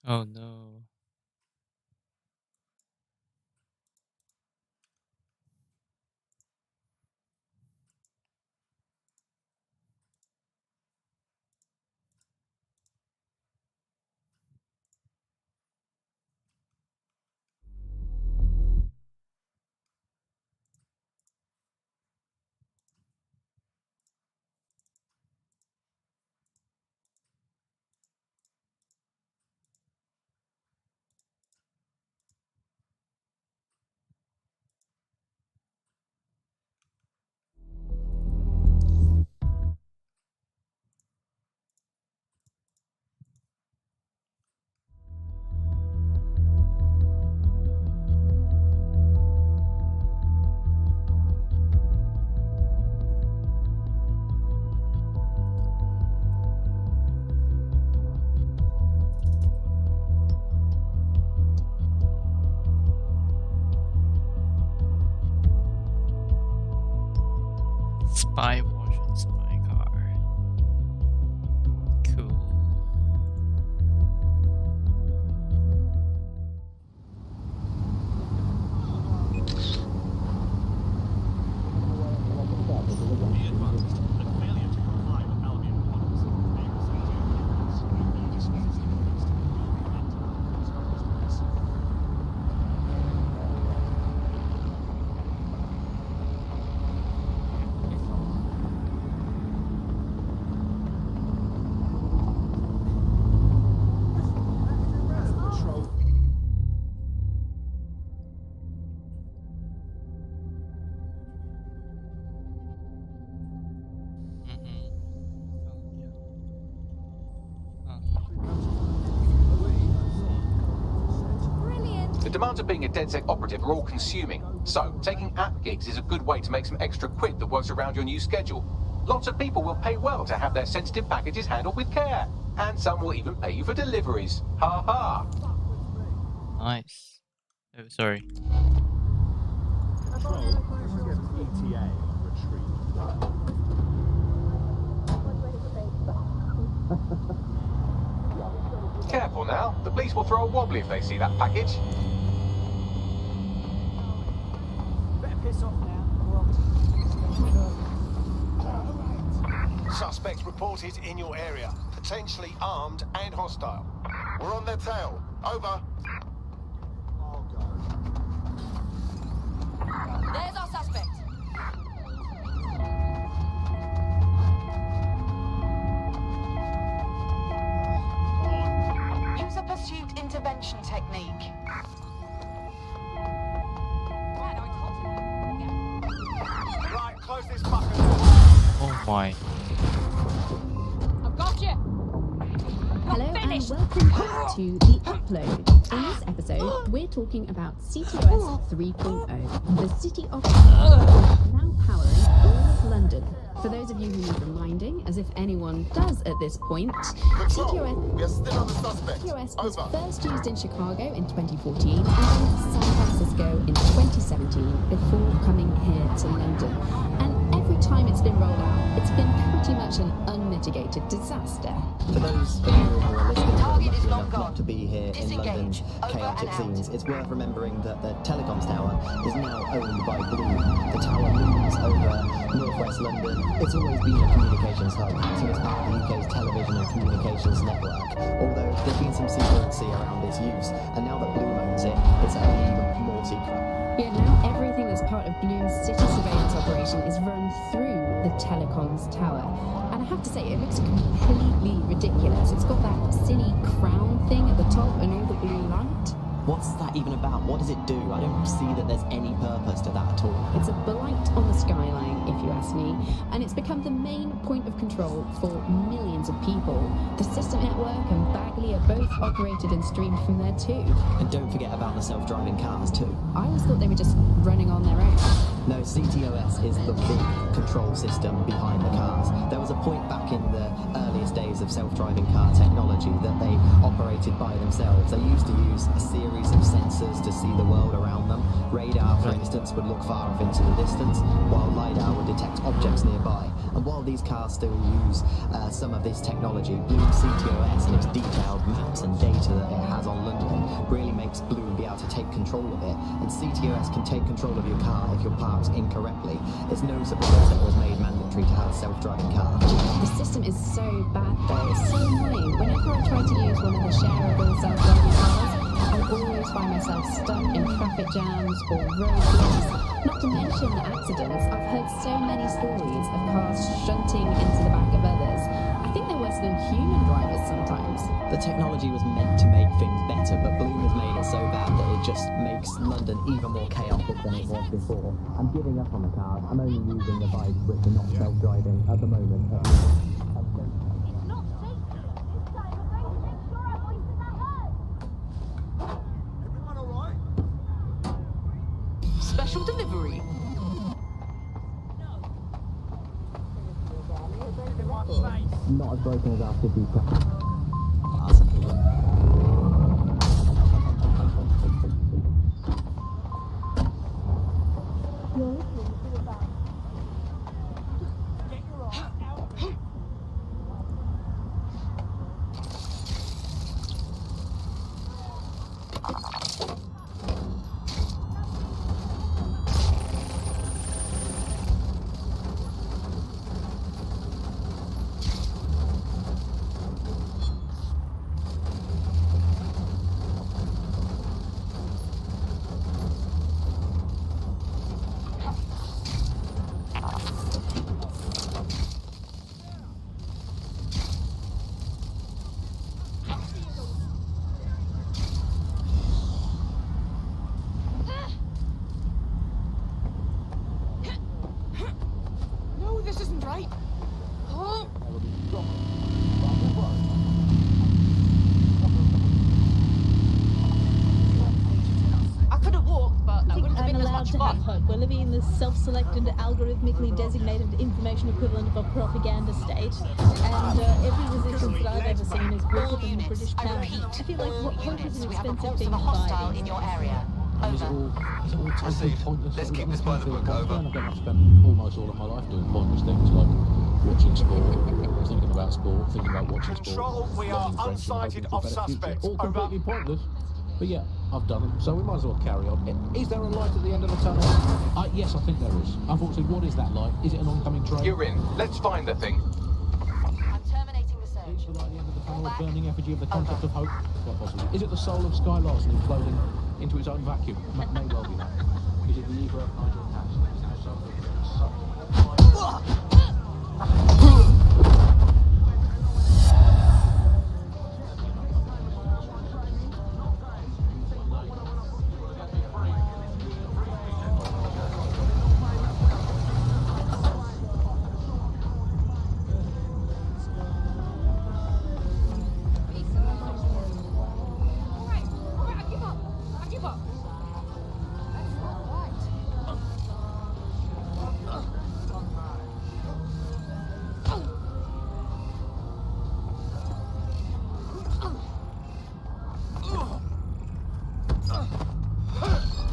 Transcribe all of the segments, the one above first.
Oh no. Spy wash and spy car. Cool. The demands of being a DedSec operative are all consuming, so taking app gigs is a good way to make some extra quid that works around your new schedule. Lots of people will pay well to have their sensitive packages handled with care, and some will even pay you for deliveries. Ha ha! Nice. Oh, sorry. Careful now, the police will throw a wobbly if they see that package. Better piss off now. Suspects reported in your area, potentially armed and hostile. We're on their tail. Over. There's our suspect. Use a pursuit intervention technique. Right, close this fucker. Oh my. I've got you. Hello and welcome back to The Upload. In this episode, we're talking about CTOS 3.0, the city of now powering all of London. For those of you who need reminding, as if anyone does at this point, We are still on the suspect. CTOS was Over. first used in Chicago in 2014 and then San Francisco in 2017 before coming here to London. And every time it's been rolled out, it's been pretty much an unmitigated disaster. For those of you who are listening who are Target lucky is enough not gone. not to be here in London's Disengage. Over chaotic and out. scenes, it's worth remembering that the telecoms tower is now owned by Blue. The tower looms over northwest London. It's always been a communications hub, so it's part of the UK's television and communications network. Although there's been some secrecy around its use, and now that Bloom owns it, it's only even more secret. Yet now everything that's part of Bloom's city surveillance operation is run through the telecoms tower. And I have to say, it looks completely ridiculous. It's got that silly crown thing at the top and all the blue light. What's that even about? What does it do? I don't see that there's any purpose to that at all. It's a blight on the skyline, if you ask me, and it's become the main point of control for millions of people. The System Network and Bagley are both operated and streamed from there too. And don't forget about the self-driving cars too. I always thought they were just running on their own. No, CTOS is the big control system behind the cars. There was a point back in the earliest days of self-driving car technology that they operated by themselves. They used to use a series of sensors to see the world around them, Radar, for instance, would look far off into the distance, while LiDAR would detect objects nearby. And while these cars still use some of this technology, Bloom CTOS and its detailed maps and data that it has on London really makes Bloom be able to take control of it. And CTOS can take control of your car if you're parked incorrectly. It's no surprise that it was made mandatory to have a self-driving car. The system is so bad though, it's so annoying. Whenever I try to use one of the shareable self-driving cars, I always find myself stuck in traffic jams or roadblocks. Not to mention accidents. I've heard so many stories of cars shunting into the back of others. I think they're worse than human drivers sometimes. The technology was meant to make things better, but Bloom has made it so bad that it just makes London even more chaotic than it was before. I'm giving up on the cars. I'm only using the bikes which are not self-driving at the moment. Special delivery. Not as broken as our city car. No, this isn't right. Oh. I could have walked, but that wouldn't have been as much fun. Hope. We're living in this self-selected, algorithmically designated information equivalent of a propaganda state, and every resistance that I've ever seen is greater than the British pound. I feel like hope is an We have expensive reports thing of a to hostile buy. in your area. Over. Proceed. Let's keep this by the book. Over. I've spent almost all of my life doing pointless things like watching sport, thinking about sport, thinking about watching sport. Control, we are learning French and unsighted hoping for of a better future. suspects. All Over. completely pointless. But yeah, I've done it, so we might as well carry on. Is there a light at the end of the tunnel? Yes, I think there is. Unfortunately, what is that light? Is it an oncoming train? You're in. Let's find the thing. I'm terminating the Is search. the light at the end of the tunnel Fall a back. burning effigy of the concept of hope? Quite possibly. Is it the soul of Sky Larson imploding into its own vacuum? May well be that. Is it the ego of Nigel Cash?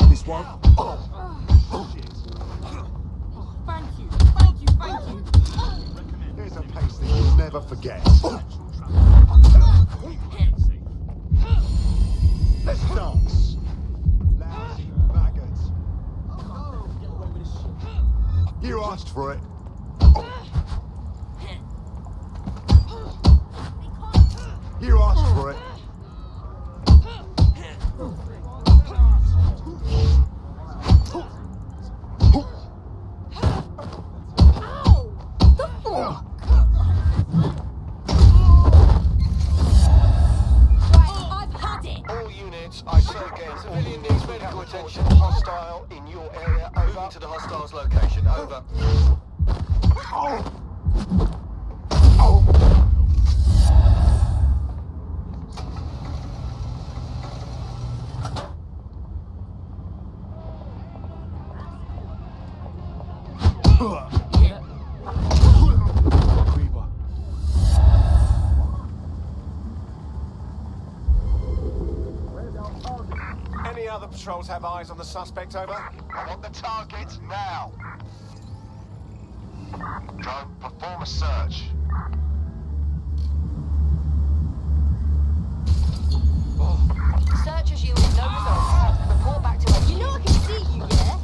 This one. Here's a pace that you'll never forget. Let's dance. Lousy maggots. You asked for it. You asked for it. All units, I say again, civilian needs medical attention. Hostile in your area. Over. Moving to the hostile's location. Over. Controls have eyes on the suspect, over. I want the target now. Drone, perform a search. Search has yielded no results. Report back to us. You know I can see you, yeah?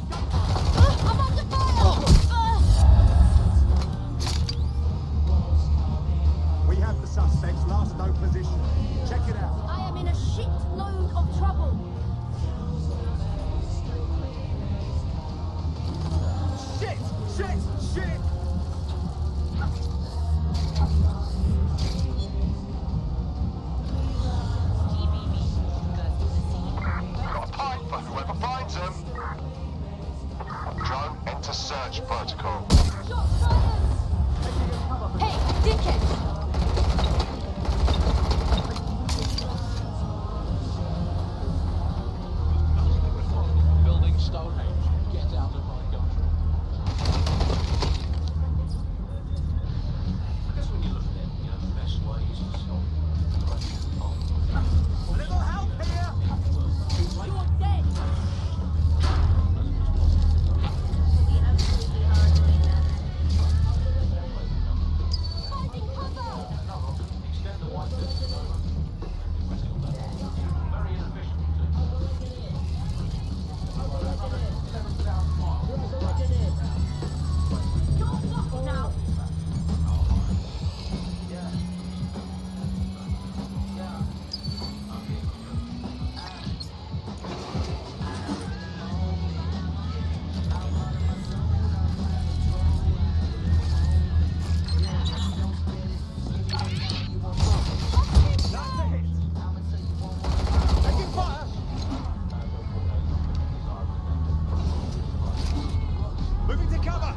I'm under fire! We have the suspect's last known position. Check it out. I am in a shitload of trouble. Shit! Shit! Shit! Got a pipe for whoever finds him. Drone, enter search protocol. Hey, dickhead! Building Stonehenge. Get out of my country. I guess when you look at it, you know, the best way is to stop. A little help here! You're dead! Finding cover! Extend the white distance over. Very inefficient. You're fucked now! That's a hit! Taking fire! Moving to cover!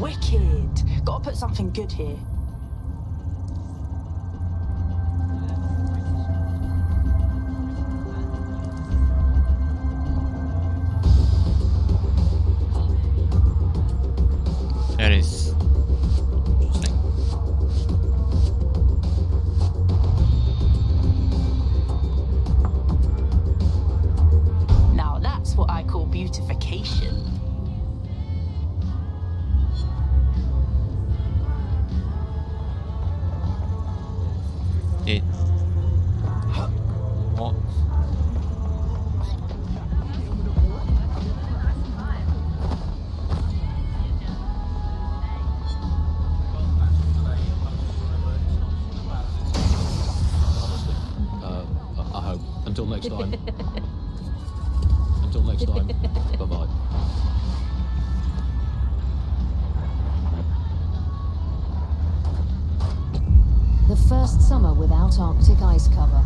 Wicked. Gotta put something good here. That is interesting. Now that's what I call beautification. It. What? I hope. Until next time. Until next time. Bye-bye. The first summer without Arctic ice cover.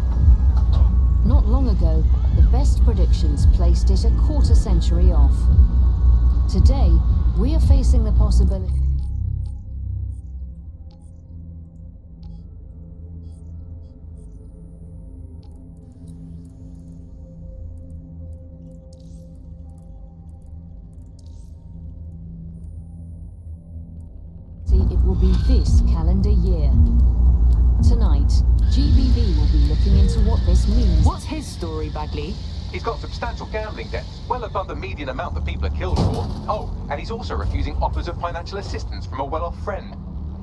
Not long ago, the best predictions placed it a quarter century off. Today, we are facing the possibility. It will be this calendar year. Tonight, GBV will be looking into what this means. What's his story, Bagley? He's got substantial gambling debts, well above the median amount that people are killed for. Oh, and he's also refusing offers of financial assistance from a well-off friend.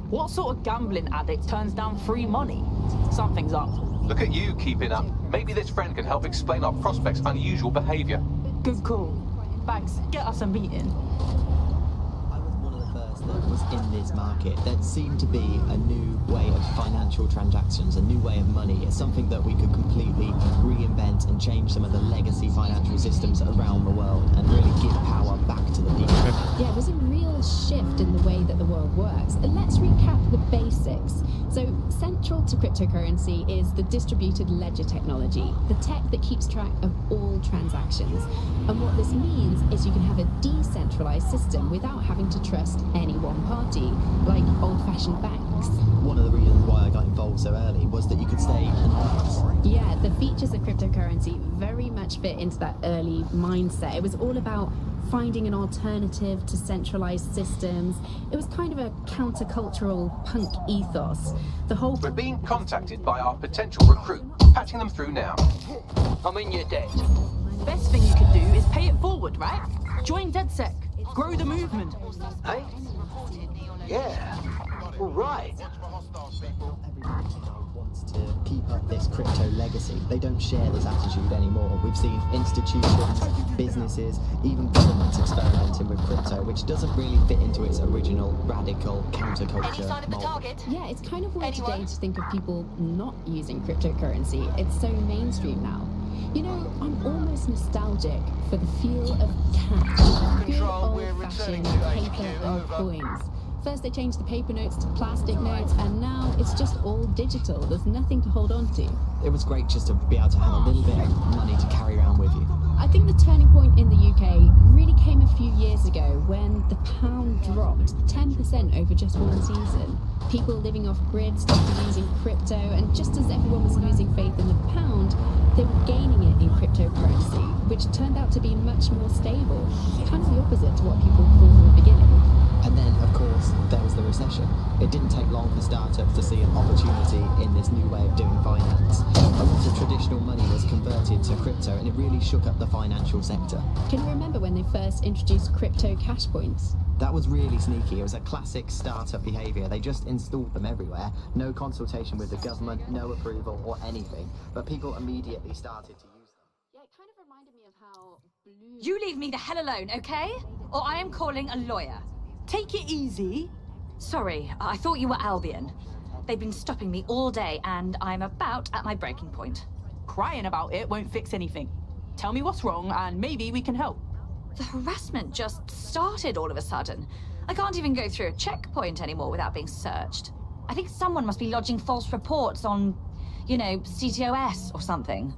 What sort of gambling addict turns down free money? Something's up. Look at you keeping up. Maybe this friend can help explain our prospect's unusual behavior. Good call. Bags, get us a meeting. I was one of the first that was in this market. There seemed to be a new way of financial transactions, a new way of money. It's something that we could completely reinvent and change some of the legacy financial systems around the world and really give power back to the people. Yeah, it was a real shift in the way that the world works. And let's recap the basics. So, central to cryptocurrency is the distributed ledger technology, the tech that keeps track of all transactions. And what this means is you can have a decentralized system without having to trust any one party, like old-fashioned banks. One of the reasons why I got involved so early was that you could stay anonymous. Yeah, the features of cryptocurrency very much fit into that early mindset. It was all about finding an alternative to centralized systems. It was kind of a countercultural punk ethos. The whole... We're being contacted by our potential recruit. Patching them through now. I mean, you're dead. Best thing you could do is pay it forward, right? Join DedSec. Grow the movement. Hey? Yeah. All right. Everybody wants to keep up this crypto legacy. They don't share this attitude anymore. We've seen institutions, businesses, even governments experimenting with crypto, which doesn't really fit into its original radical counterculture mold. Yeah, it's kind of weird today to think of people not using cryptocurrency. It's so mainstream now. You know, I'm almost nostalgic for the feel of cash. Good old-fashioned paper and coins. First they changed the paper notes to plastic notes, and now it's just all digital. There's nothing to hold on to. It was great just to be able to have a little bit of money to carry around with you. I think the turning point in the UK really came a few years ago when the pound dropped 10% over just one season. People living off grid started using crypto, and just as everyone was losing faith in the pound, they were gaining it in cryptocurrency, which turned out to be much more stable. Kind of the opposite to what people thought in the beginning. And then, of course, there was the recession. It didn't take long for startups to see an opportunity in this new way of doing finance. A lot of traditional money was converted to crypto, and it really shook up the financial sector. Can you remember when they first introduced crypto cash points? That was really sneaky. It was a classic startup behaviour. They just installed them everywhere. No consultation with the government, no approval or anything. But people immediately started to use them. Yeah, it kind of reminded me of how blue... You leave me the hell alone, okay? Or I am calling a lawyer. Take it easy. Sorry, I thought you were Albion. They've been stopping me all day, and I'm about at my breaking point. Crying about it won't fix anything. Tell me what's wrong, and maybe we can help. The harassment just started all of a sudden. I can't even go through a checkpoint anymore without being searched. I think someone must be lodging false reports on, you know, CTOS or something.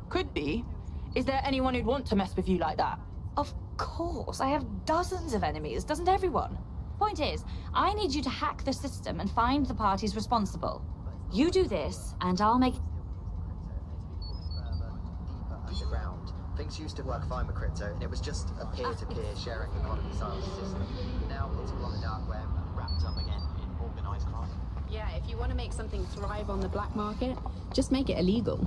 Could be. Is there anyone who'd want to mess with you like that? Of course, I have dozens of enemies, doesn't everyone? Point is, I need you to hack the system and find the parties responsible. You do this, and I'll make... Underground. Things used to work fine with crypto, and it was just a peer-to-peer sharing economy style system. Now it's all on the dark web, wrapped up again in organised crime. Yeah, if you want to make something thrive on the black market, just make it illegal.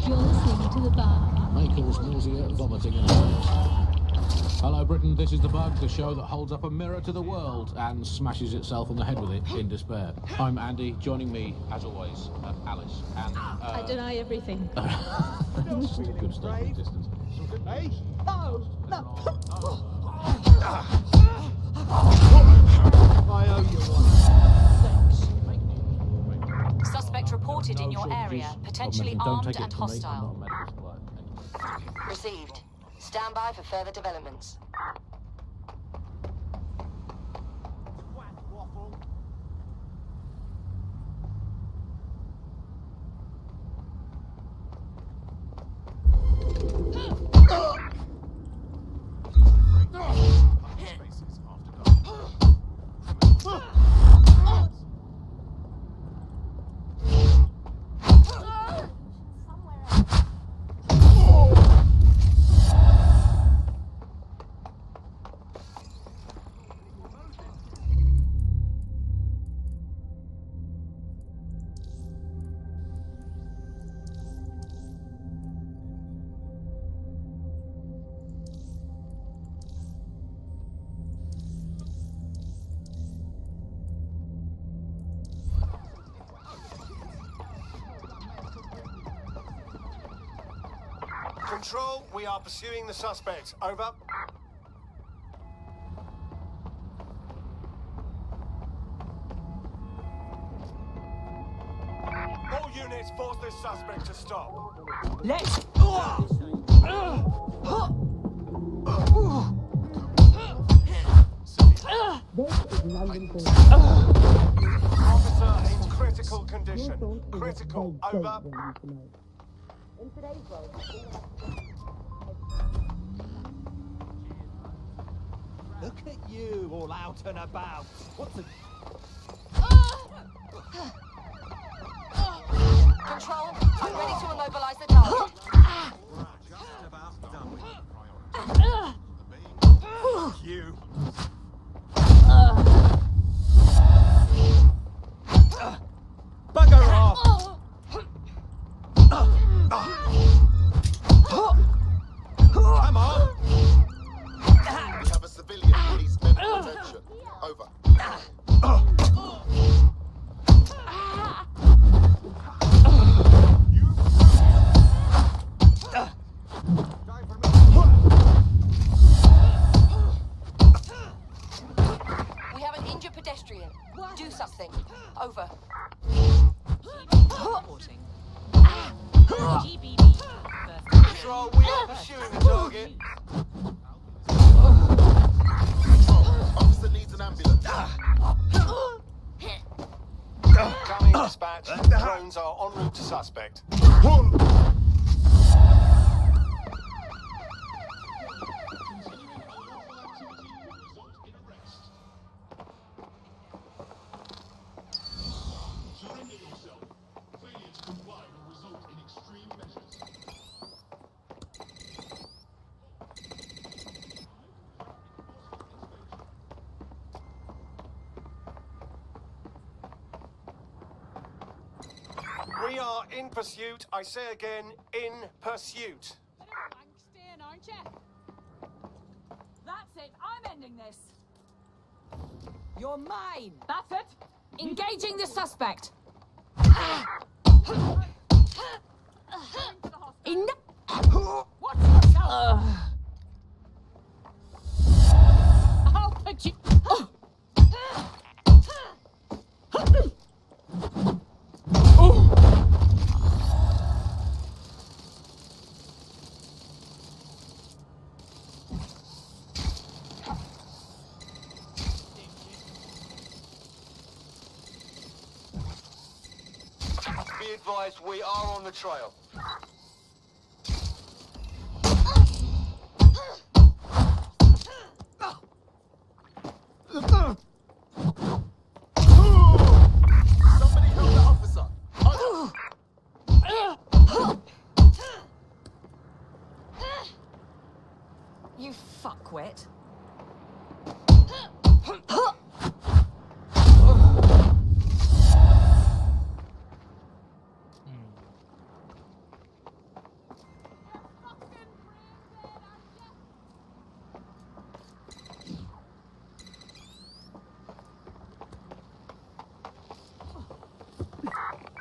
You're listening to The Bug. May cause nausea, vomiting and headaches. Hello Britain, this is The Bug, the show that holds up a mirror to the world and smashes itself on the head with it in despair. I'm Andy, joining me, as always, Alice and... I deny everything. Just a good statement, distance. Hey? Oh, no. I owe you one. Suspect reported in your No area, shortages of potentially medicine. Don't armed take it and from me, I'm hostile. not a medical supply. Received. Stand by for further developments. Control, we are pursuing the suspect. Over. All units force this suspect to stop. Let's. Officer in critical condition. Critical. Over. Look at you, all out and about. What's the... Control, I'm ready to immobilize the target. Just about done with you. Bugger off! Come on! We have a civilian who needs medical attention. Over. We have an injured pedestrian. Do something. Over. Reporting. GBB. Control, we are pursuing the target. Officer needs an ambulance. Coming dispatch. Drones are en route to suspect. We are in pursuit. I say again, in pursuit. Staying, aren't you? That's it. I'm ending this. You're mine. That's it. Engaging the suspect. In. Watch yourself. How could you? Be advised, we are on the trail. Somebody help the officer. You fuckwit.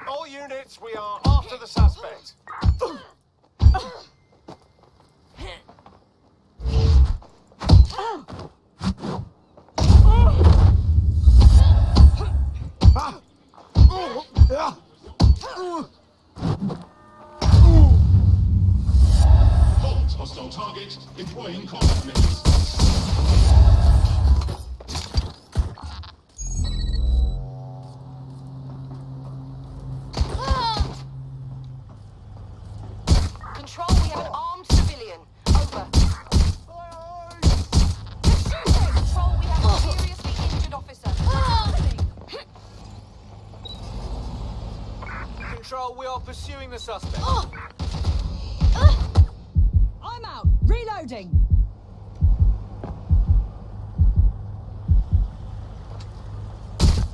All units, we are after the suspect. Hostile target, employing combat measures. Control, we have an armed civilian. Over. Control, we have a seriously injured officer. Control, we are pursuing the suspect. I'm out. Reloading.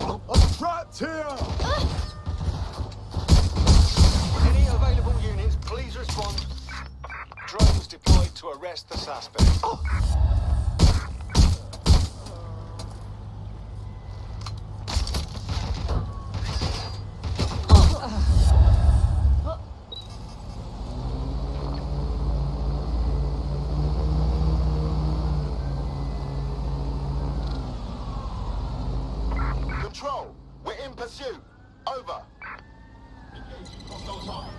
I'm trapped here! Any available units, please respond. Drones deployed to arrest the suspect. Control, we're in pursuit. Over. Engaging hostile target.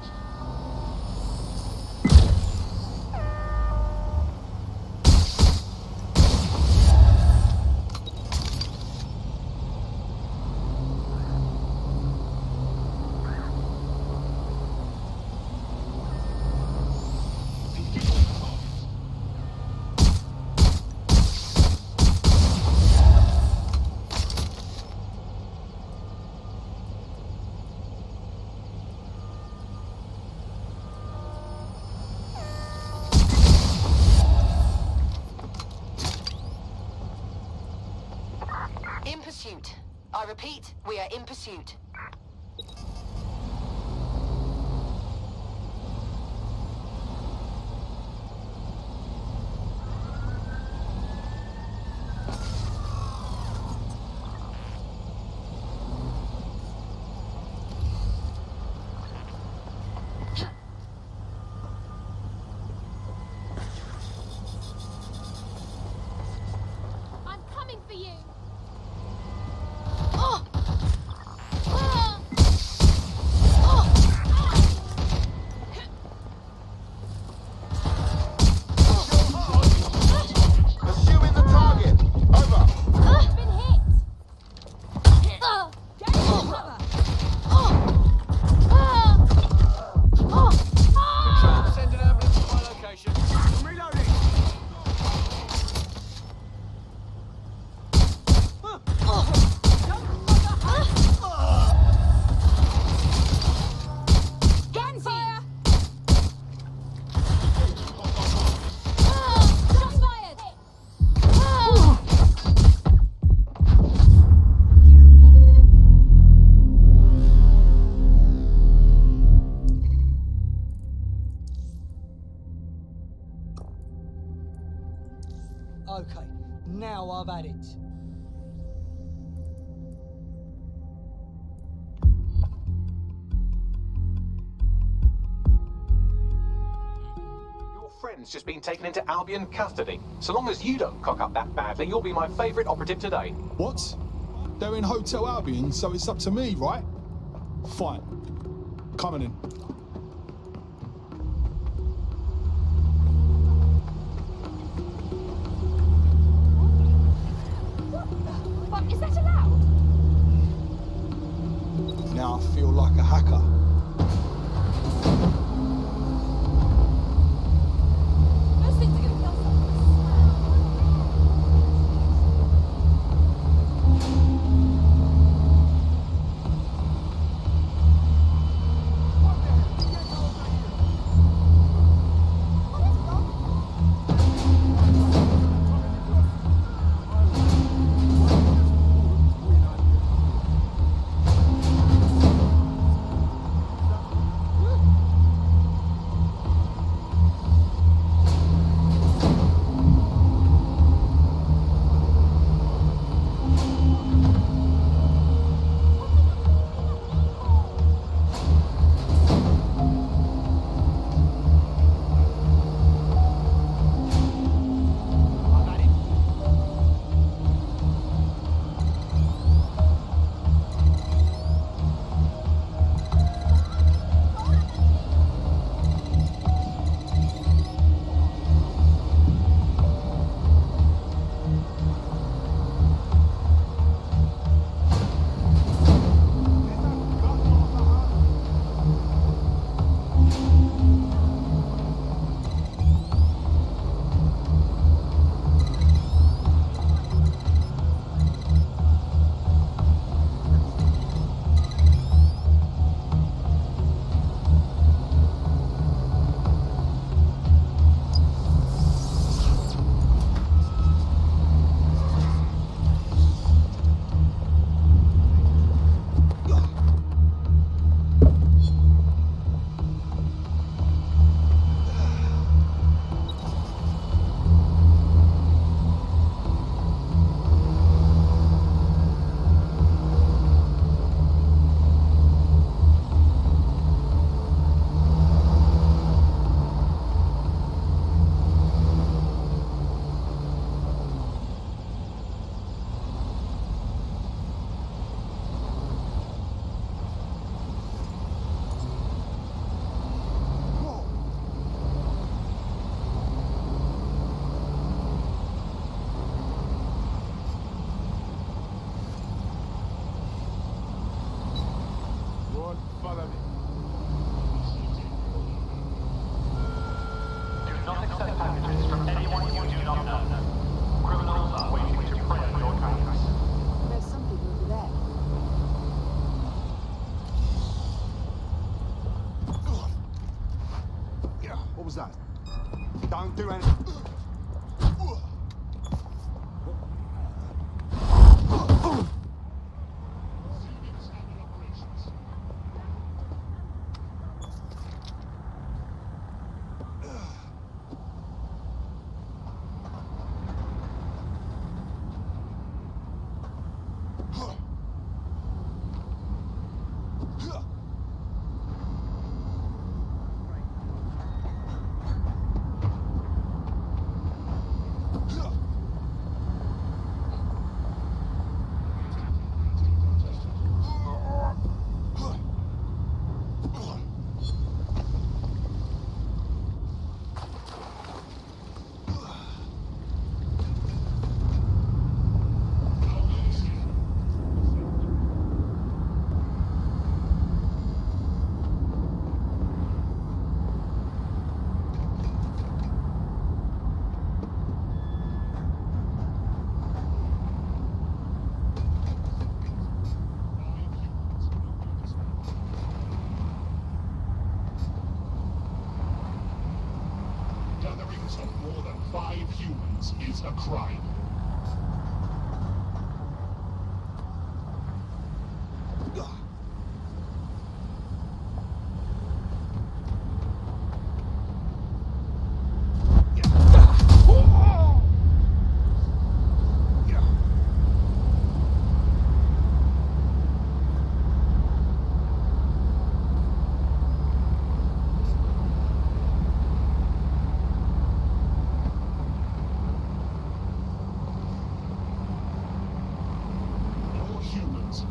In pursuit. I repeat, we are in pursuit. I'm coming for you. Pursuing the target. Over. Been hit. Control, send an ambulance to my location. Reloading. Gunfire. Engaging hostile target. Shots fired. Okay, now I've had it. Your friend's just been taken into Albion custody. So long as you don't cock up that badly, you'll be my favourite operative today. What? They're in Hotel Albion, so it's up to me, right? Fine. Coming in. What? Is that allowed? Now I feel like a hacker. Those things are gonna kill someone. What the do anything. Gatherings of more than 5 humans is a crime.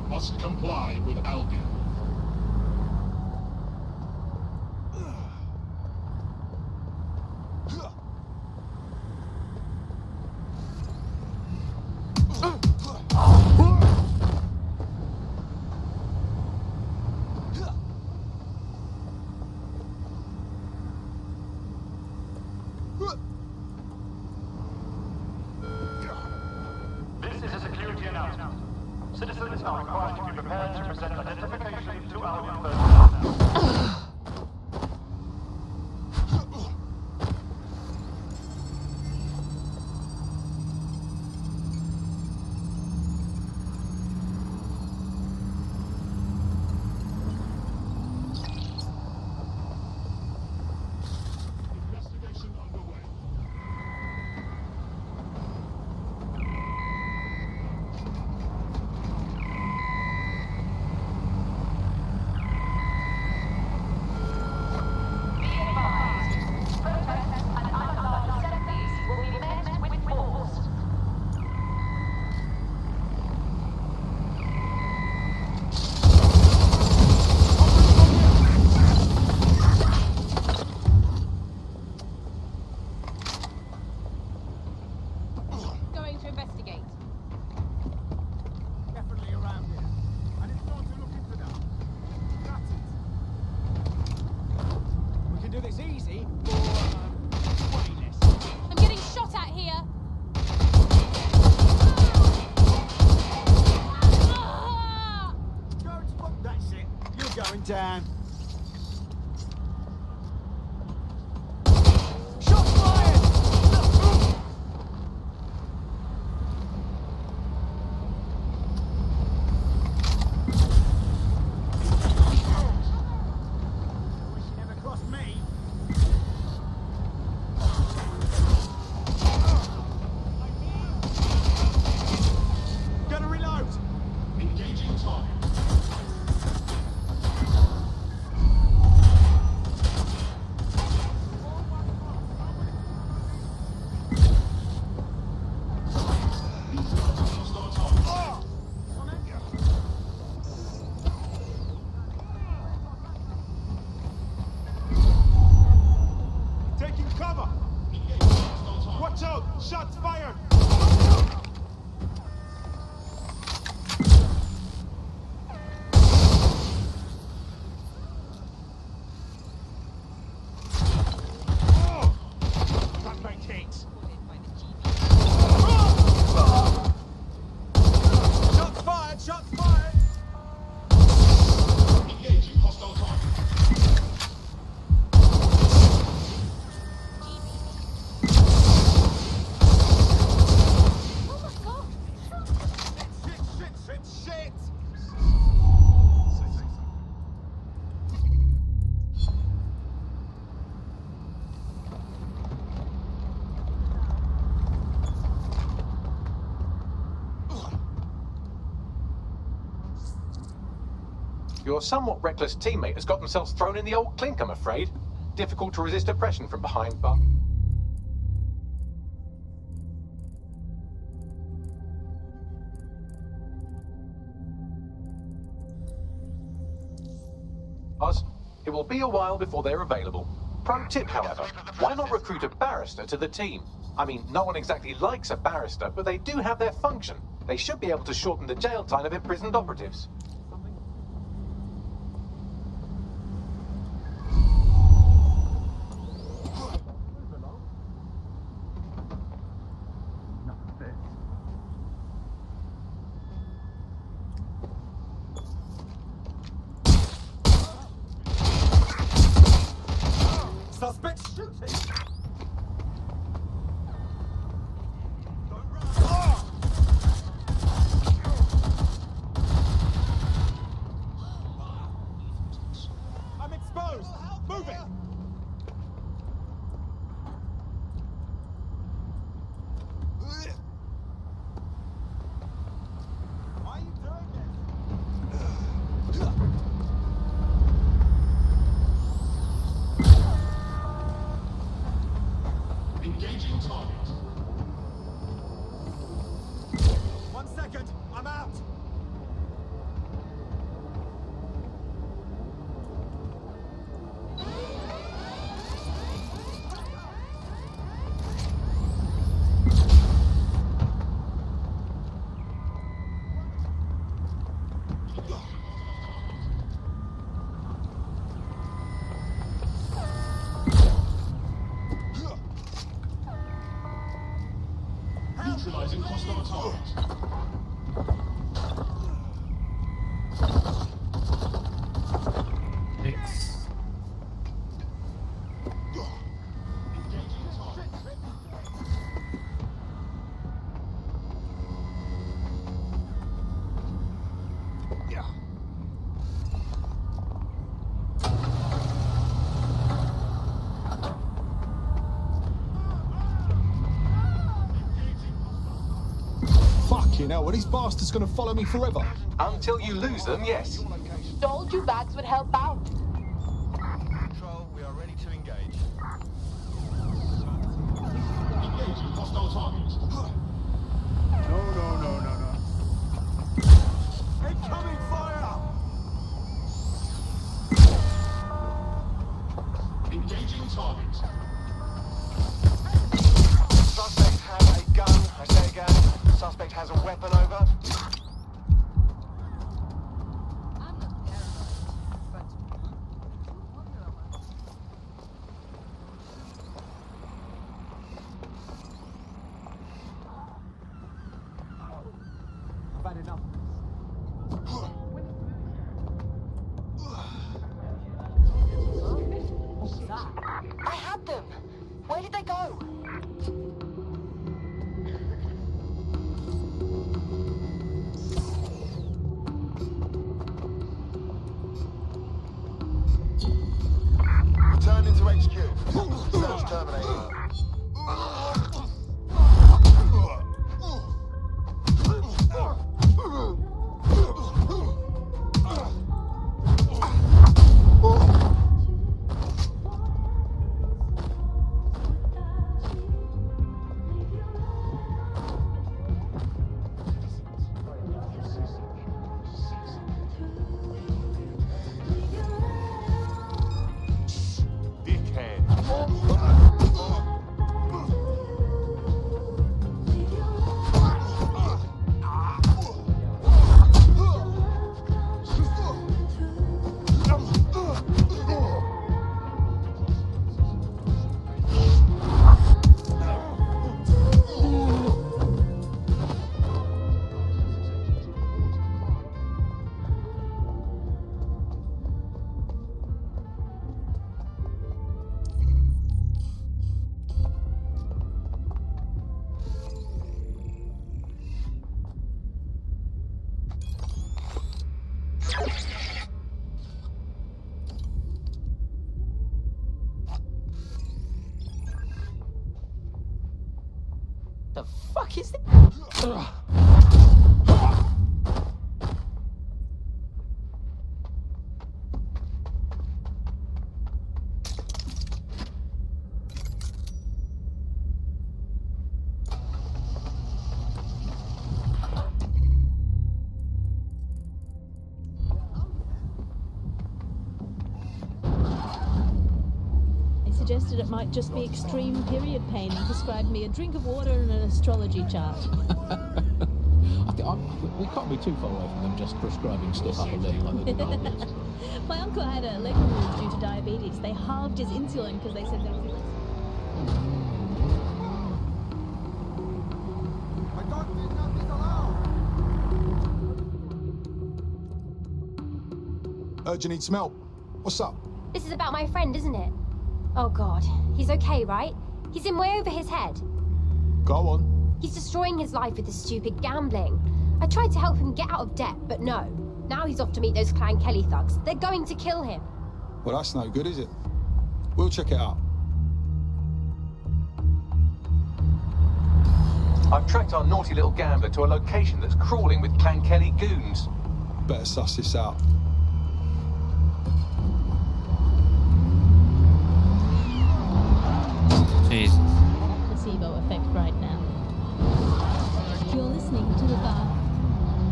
Must comply with Albion. This is a security announcement. Citizens are required to be prepared to present identification to our personnel. Investigation underway. Going to investigate. Definitely around here. And it's not to look into that. That's it. We can do this easy, or way less. I'm getting shot at here. Don't spot. That's it. You're going down. Shot fired! Wish you never crossed me. Gonna reload. Engaging target. Your somewhat reckless teammate has got themselves thrown in the old clink, I'm afraid. Difficult to resist oppression from behind, but... It will be a while before they're available. Pro tip, however, why not recruit a barrister to the team? I mean, no one exactly likes a barrister, but they do have their function. They should be able to shorten the jail time of imprisoned operatives. Suspects shooting! I'm exposed! Move it! Why are you doing this? Engaging target. 1 second, I'm out! Neutralizing hostile target. Thanks. Engaging target. Fucking hell, are these bastards gonna follow me forever? Until you lose them, yes. Told you bags would help out. Control, we are ready to engage. Engaging hostile target. No. Incoming fire! Engaging target. Suspect has a gun. I say again, suspect has a weapon over. I've had enough. I had them. Where did they go? Return into HQ. Search terminated. The fuck is this? suggested it might just be extreme period pain and prescribed me a drink of water and an astrology chart. We can't be too far away from them just prescribing stuff up a leg like they did old days. My uncle had a leg removed due to diabetes. They halved his insulin because they said there was less. Heard you need some help. What's up? This is about my friend, isn't it? Oh god, he's okay, right? He's in way over his head. Go on. He's destroying his life with this stupid gambling. I tried to help him get out of debt, but no. Now he's off to meet those Clan Kelly thugs. They're going to kill him. Well, that's no good, is it? We'll check it out. I've tracked our naughty little gambler to a location that's crawling with Clan Kelly goons. Better suss this out. Jesus. Placebo effect right now. You're listening to the bar.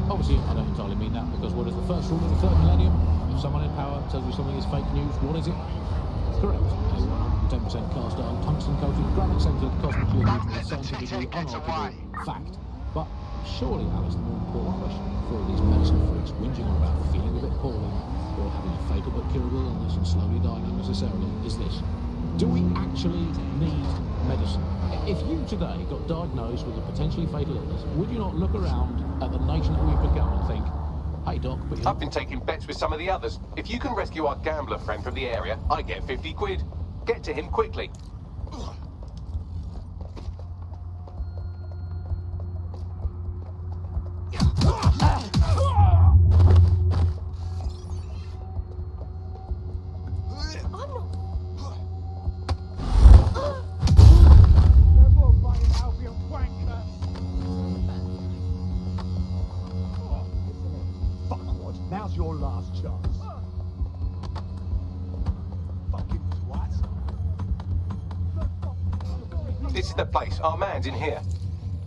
Obviously, I don't entirely mean that, because what is the first rule of the third millennium? If someone in power tells you something is fake news, what is it? Correct. A 110% cast iron, tungsten-coated, granite-centered, cosmically original, scientifically unarguable fact. But surely, Alice, the more important question for all these medicine freaks whinging on about feeling a bit poorly, or having a fatal but curable illness and slowly dying unnecessarily, is this. Do we actually need medicine? If you today got diagnosed with a potentially fatal illness, would you not look around at the nation that we've become and think, hey doc, but I've been taking bets with some of the others. If you can rescue our gambler friend from the area, I get 50 quid. Get to him quickly. Now's your last chance. Fucking twat. This is the place. Our man's in here.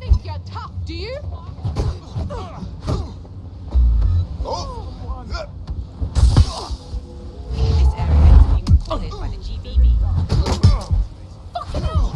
Think you're tough, do you? This area is being recorded by the GBB. Fucking hell!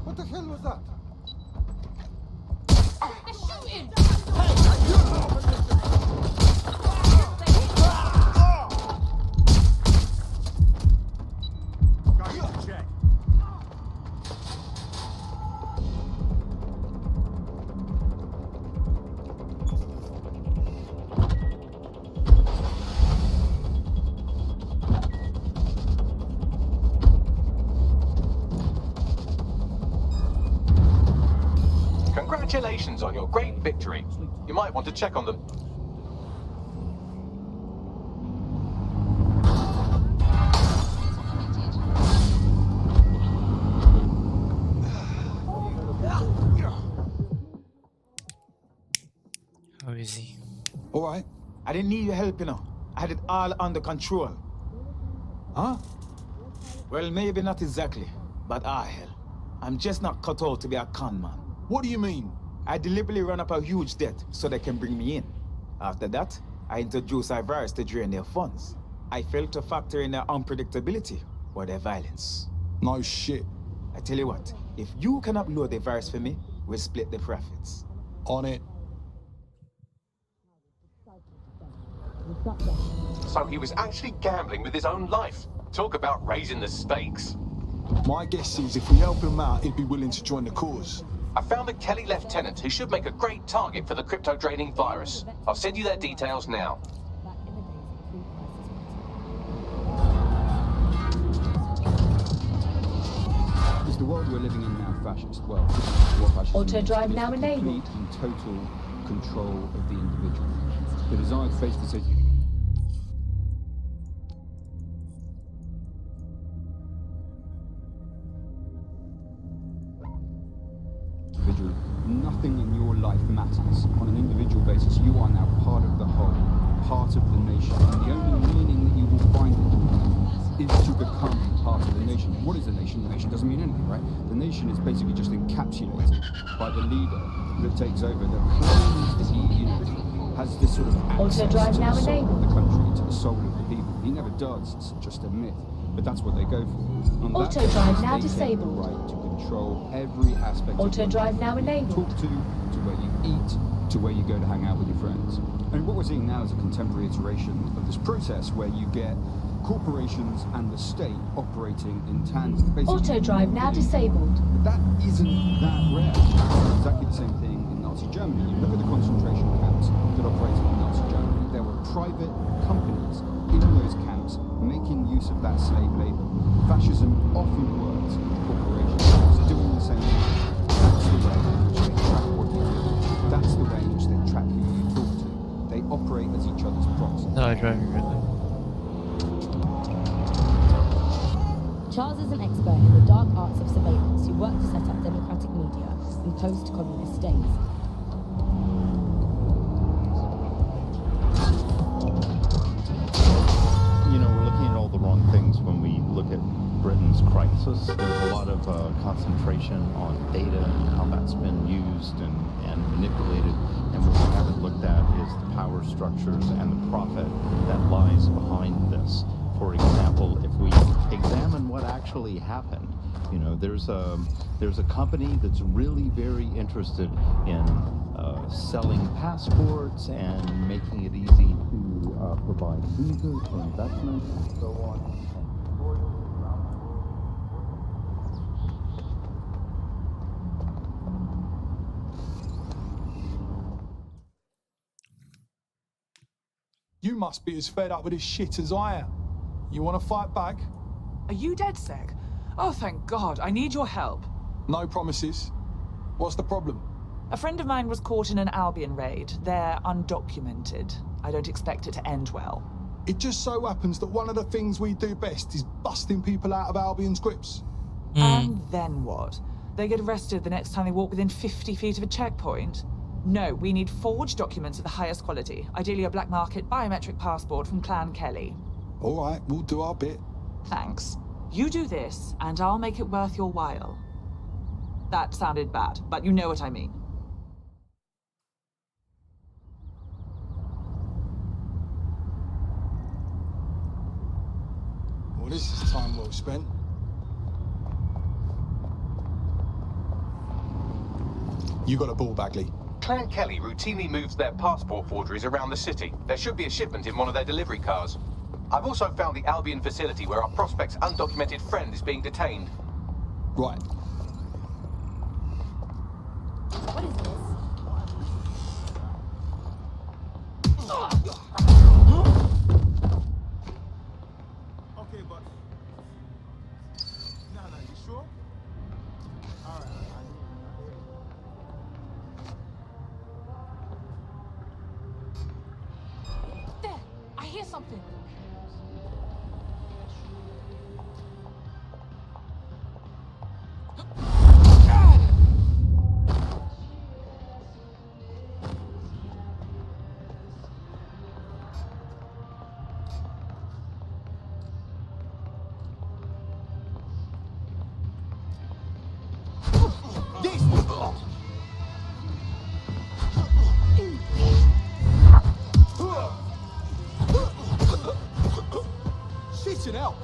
What the hell was that? They're shooting! Going to check. Congratulations on your great victory. You might want to check on them. How is he? All right. I didn't need your help, you know. I had it all under control. Huh? Well, maybe not exactly, but hell. I'm just not cut out to be a con man. What do you mean? I deliberately run up a huge debt so they can bring me in. After that, I introduce a virus to drain their funds. I failed to factor in their unpredictability or their violence. No shit. I tell you what, if you can upload the virus for me, we split the profits. On it. So he was actually gambling with his own life. Talk about raising the stakes. My guess is if we help him out, he'd be willing to join the cause. I found a Kelly lieutenant who should make a great target for the crypto-draining virus. I'll send you their details now. Is the world we're living in now fascist? Well, what fascism Auto is. drive It is now the enabled. complete and total control of the individual. The desire to face the city. Individual. Nothing in your life matters. On an individual basis, you are now part of the whole, part of the nation. And the only meaning that you will find in your life is to become part of the nation. What is the nation? The nation doesn't mean anything, right? The nation is basically just encapsulated by the leader that takes over, that claims that he, has this sort of access to the soul of the country, to the soul of the people. He never does. It's just a myth. But that's what they go for. On that Auto drive basis, now they take disabled. the right to control every aspect Auto of drive life. now enabled. Talk to where you eat, to where you go to hang out with your friends. And what we're seeing now is a contemporary iteration of this process where you get corporations and the state operating in tandem. Auto drive now disabled. But that isn't that rare. It's exactly the same thing in Nazi Germany. You look at the concentration camps that operated in Nazi Germany. There were private companies in those camps making use of that slave labor. Fascism often works with corporations doing the same thing. That's the way in which they track what you do. That's the way in which they track who you talk to. They operate as each other's proxies. No, I drive really. Charles is an expert in the dark arts of surveillance who worked to set up democratic media in post-communist states. We're looking at all the wrong things when we look at Britain's crisis. There's a lot of concentration on data and how that's been used and manipulated. And what we haven't looked at is the power structures and the profit that lies behind this. For example, if we examine what actually happened, there's a company that's really very interested in selling passports and making it easy to provide visas for investment and so on. You must be as fed up with this shit as I am. You want to fight back? Are you DedSec? Oh, thank God. I need your help. No promises. What's the problem? A friend of mine was caught in an Albion raid. They're undocumented. I don't expect it to end well. It just so happens that one of the things we do best is busting people out of Albion's grips. And then what? They get arrested the next time they walk within 50 feet of a checkpoint? No, we need forged documents of the highest quality. Ideally a black market biometric passport from Clan Kelly. All right, we'll do our bit. Thanks. You do this, and I'll make it worth your while. That sounded bad, but you know what I mean. Well, this is time well spent. You got a ball, Bagley. Clan Kelly routinely moves their passport forgeries around the city. There should be a shipment in one of their delivery cars. I've also found the Albion facility where our prospect's undocumented friend is being detained. Right. What is this? Okay, but... No, you sure? All right. There! I hear something! Shitting out.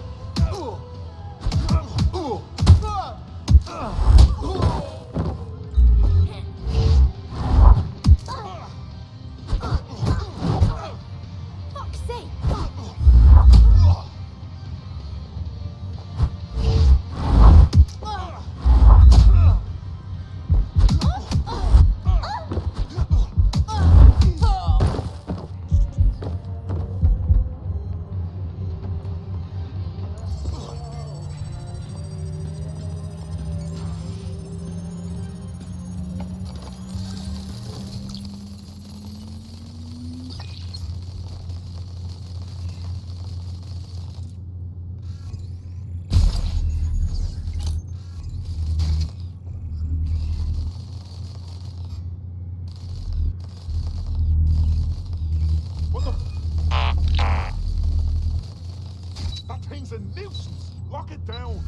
It's a nuisance. Lock it down.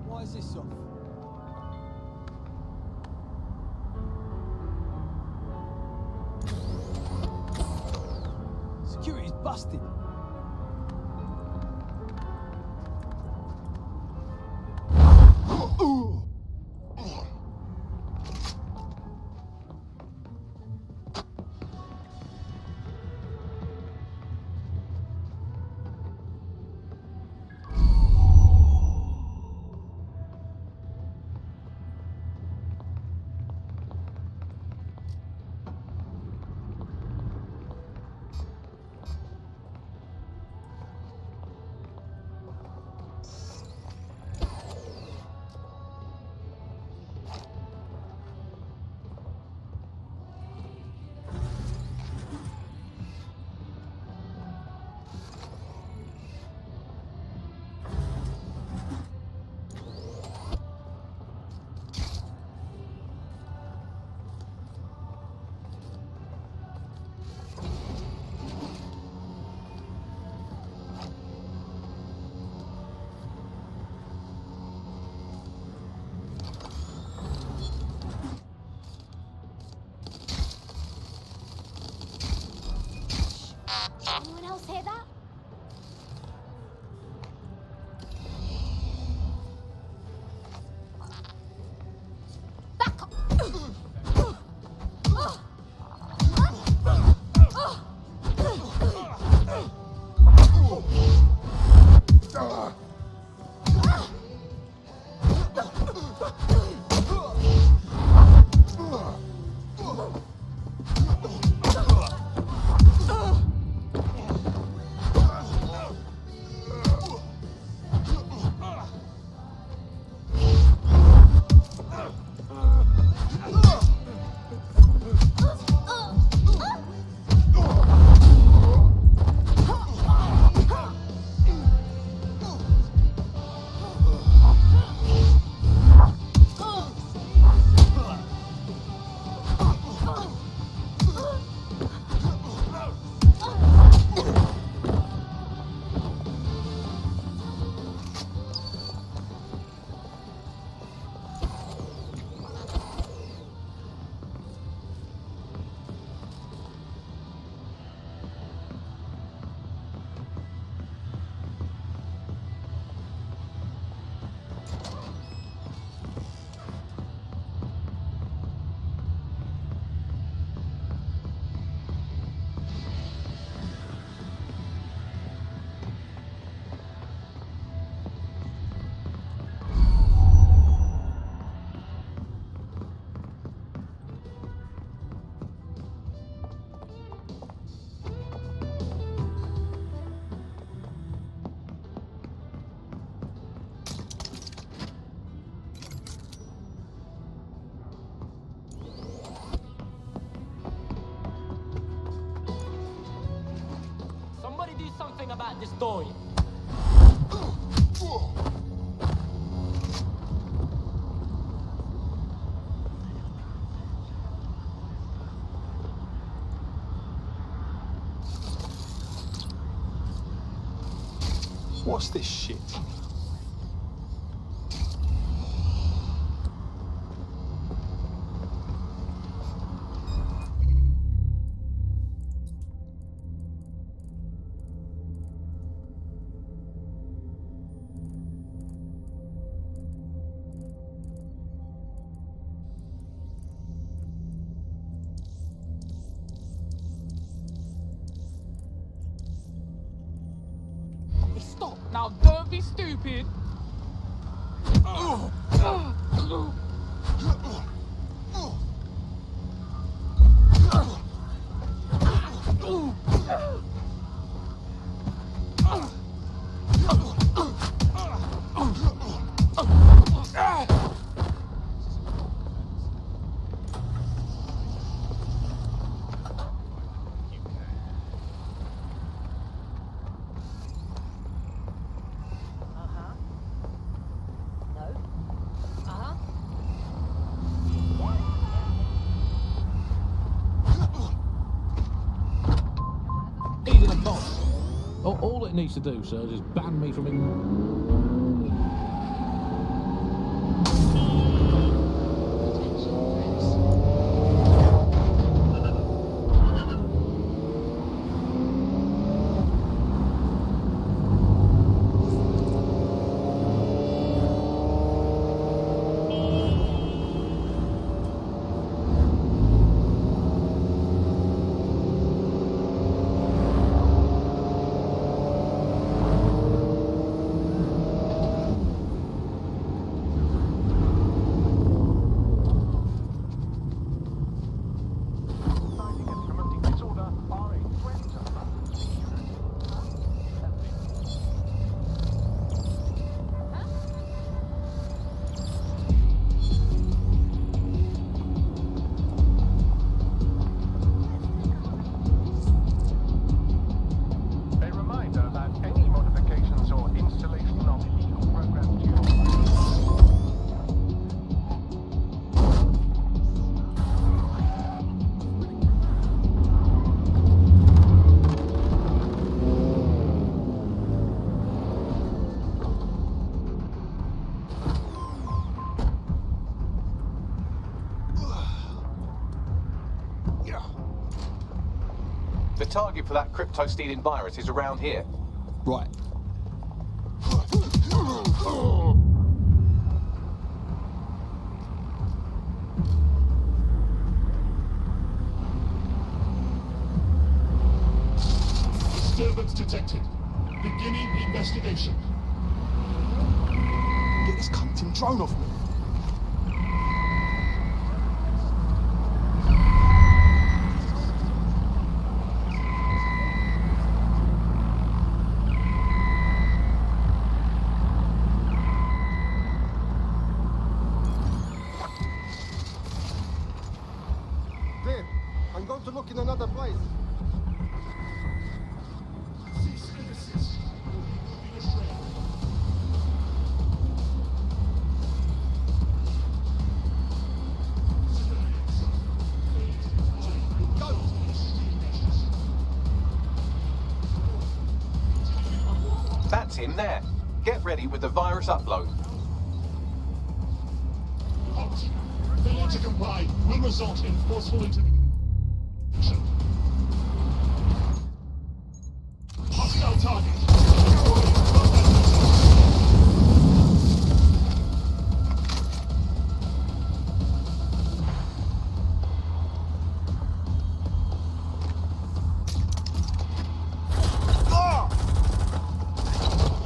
Why is this off? Security's busted. Anyone else hear that? nothing about this story. What's this shit? Stop! Now don't be stupid! He's in a box. All it needs to do, sir, is ban me from The target for that crypto-stealing virus is around here. Right. Disturbance detected. Beginning investigation. Get this cunting drone off me. Clear. I'm going to look in another place. Cease and desist. Moving astray. That's him there. Get ready with the virus upload. Halt. Failure to comply will result in forceful intervention. Hostile target.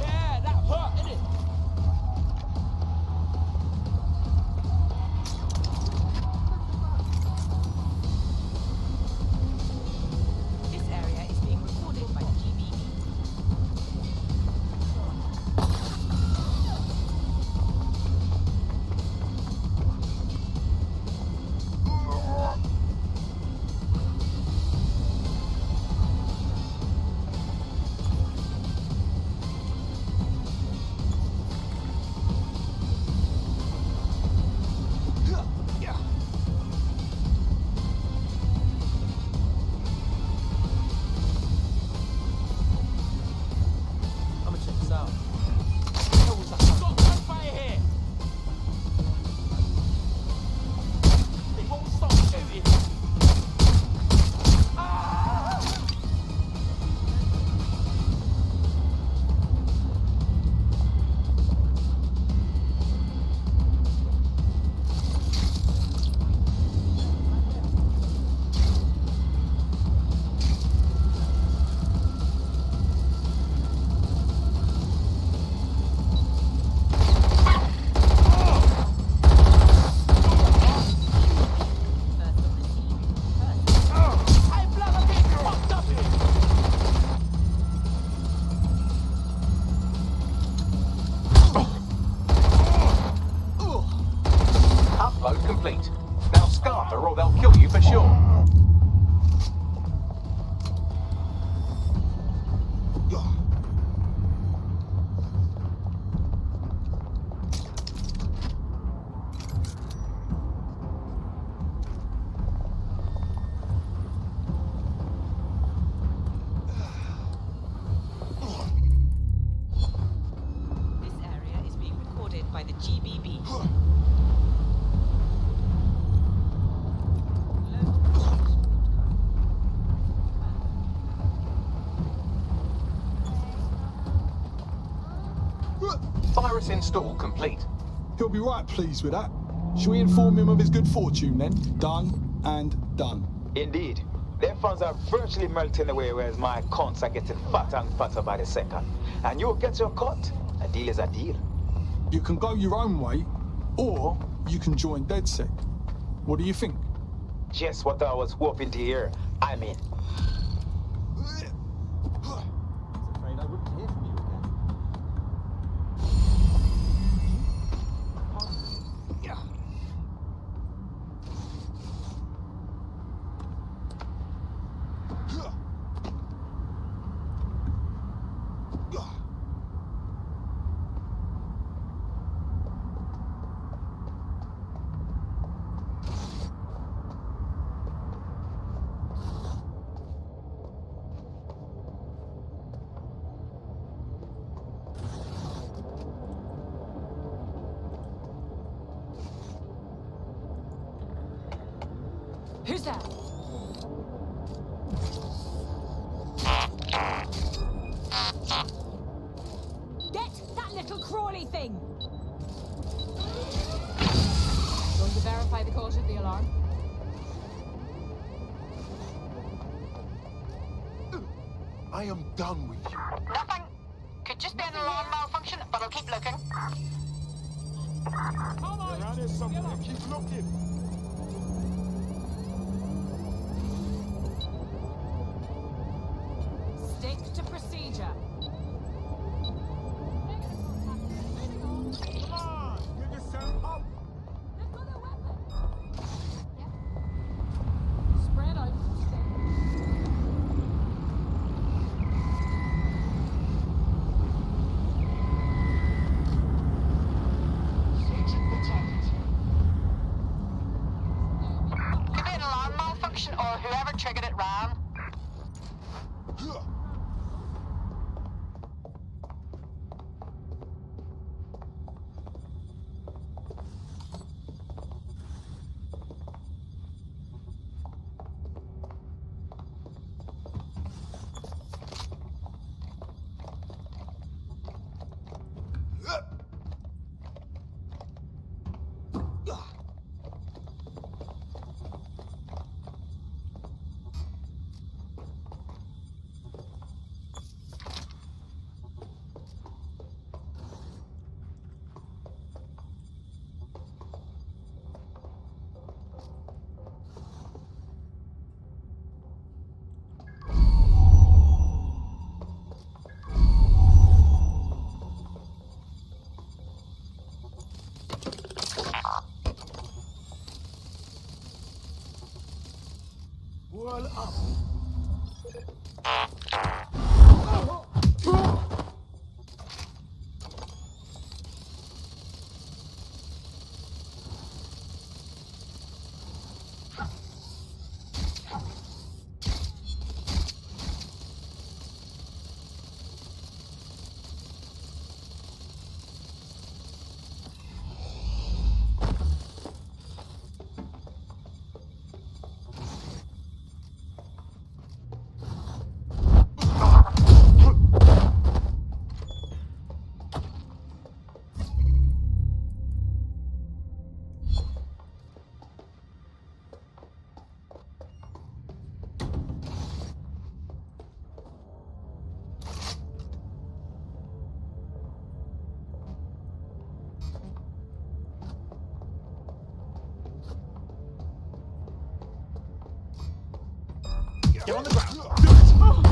Yeah, that hurt, innit? Virus install complete. He'll be right pleased with that. Shall we inform him of his good fortune then? Done and done. Indeed. Their funds are virtually melting away, whereas my accounts are getting fatter and fatter by the second. And you'll get your cut. A deal is a deal. You can go your own way, or you can join DedSec. What do you think? Just what I was hoping to hear. I'm in. Afraid I wouldn't hear from you again. Who's that? Get that little crawly thing! Going to verify the cause of the alarm? I am done with you. Nothing. Could just be an alarm malfunction, but I'll keep looking. Around here somewhere. Keep looking. Stick to procedure. Come on, get yourself up. They've got a weapon. Spread out. Searching for target. Could be an alarm malfunction, or whoever triggered it ran. Whirl up. Get on the ground. Do it.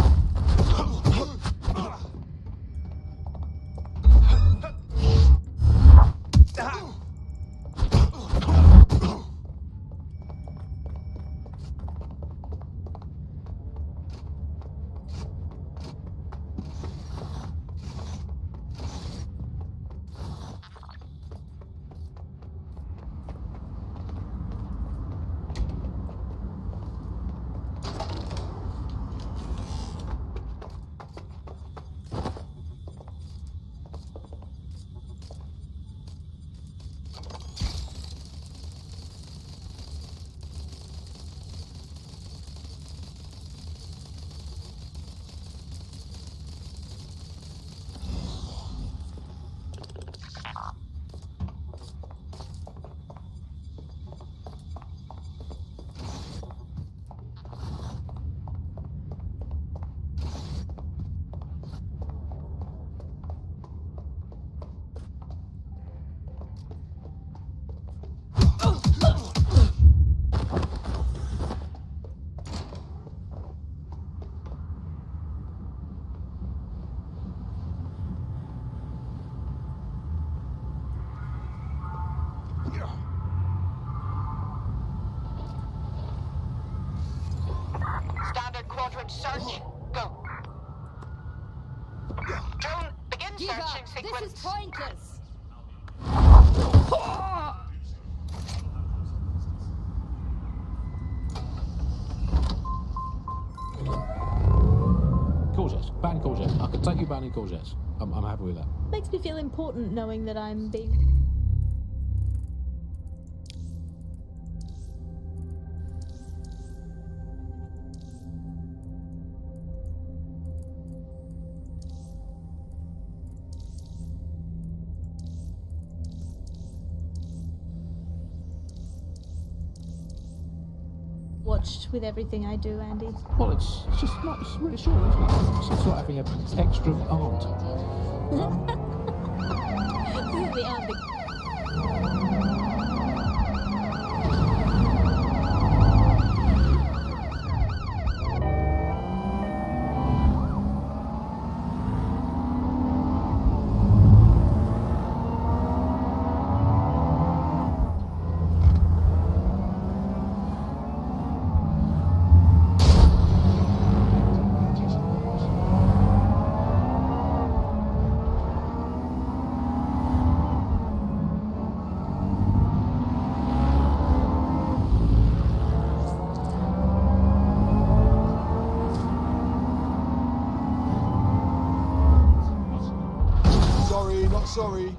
Launch search. Go. Drone, begin searching sequence. This is pointless. Courgettes. Ban courgettes. I could take you banning courgettes. I'm happy with that. Makes me feel important knowing that I'm being... watched with everything I do, Andy. Well, it's just not, it's reassuring, isn't it? It's like having an extra aunt. This is the aunt that... Sorry.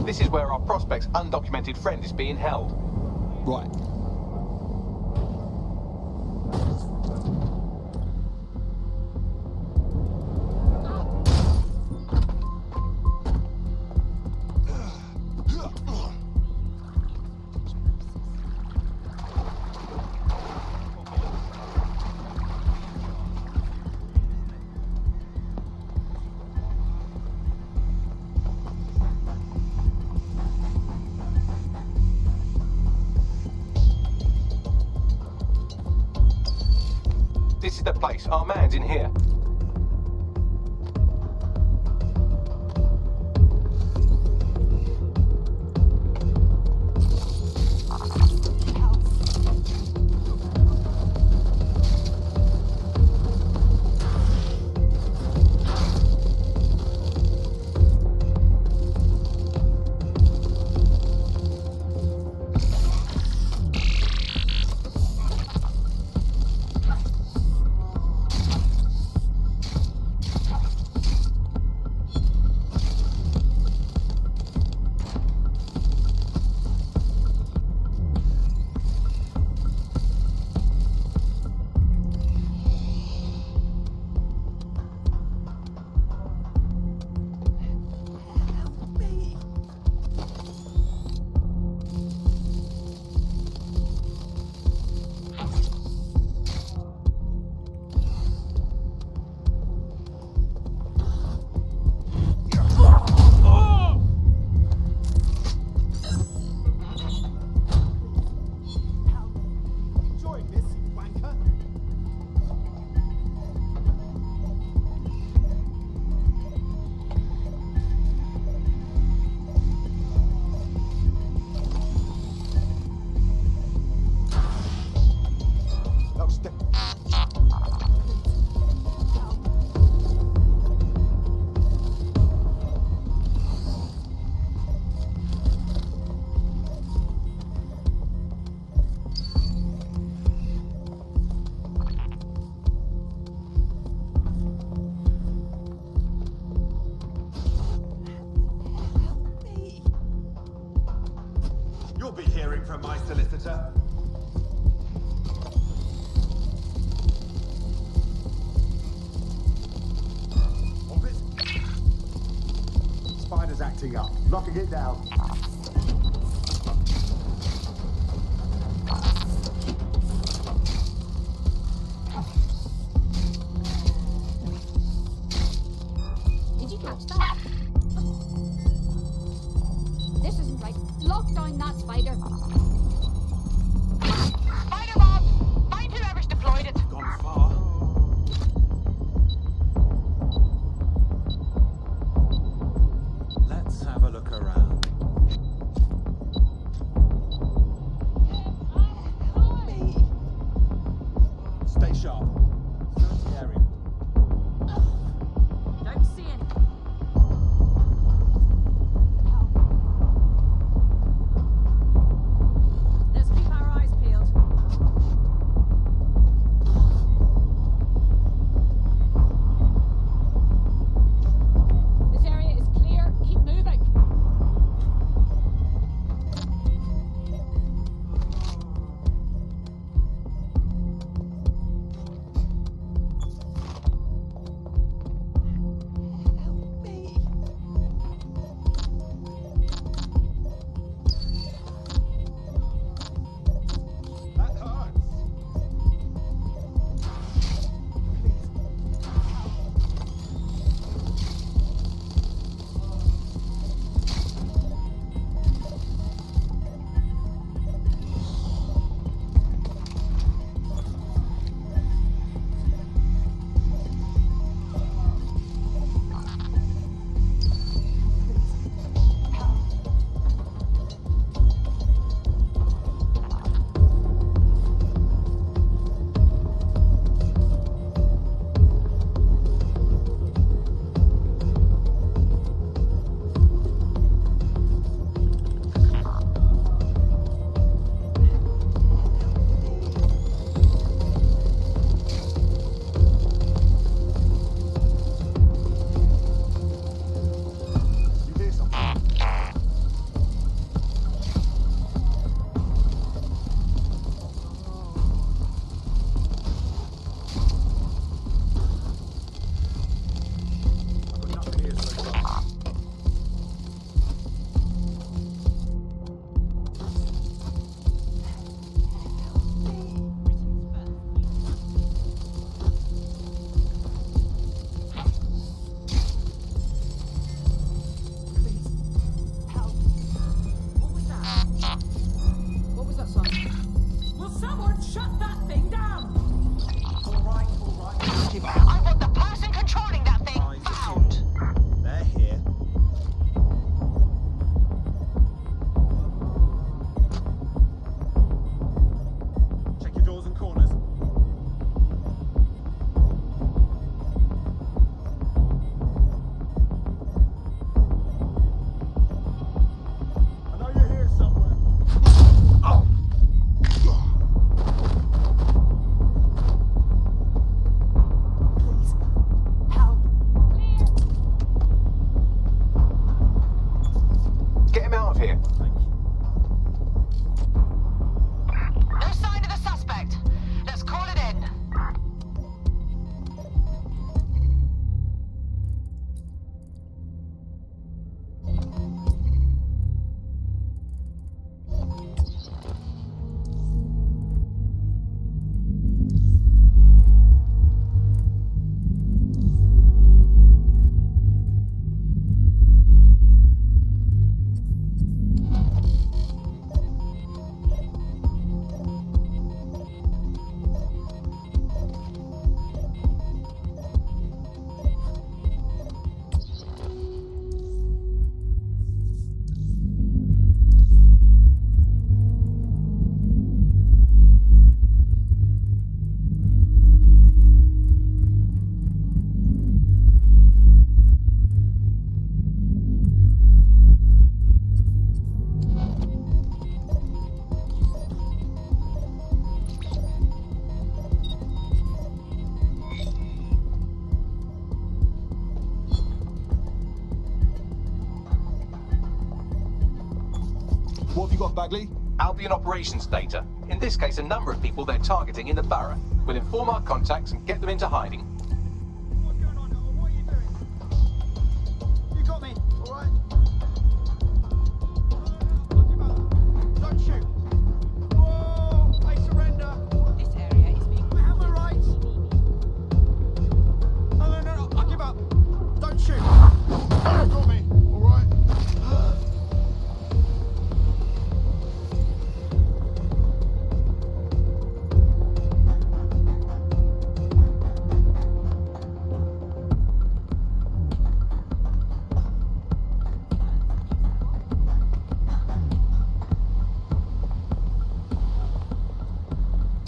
This is where our prospect's undocumented friend is being held. Right. This is the place. Our man's in here. You'll be hearing from my solicitor. Spider's acting up. Locking it down. Did you catch that? This isn't right. Lock down that spider. Spider bomb! Find whoever's deployed it. Gone far. Let's have a look around. Stay sharp. Search the area. Don't see any. have you got, Bagley? Albion operations data. In this case, a number of people they're targeting in the borough. We'll inform our contacts and get them into hiding. You got me, all right? Don't shoot. Whoa, I surrender. This area is being I have my rights. No, I give up. Don't shoot. You got me, all right?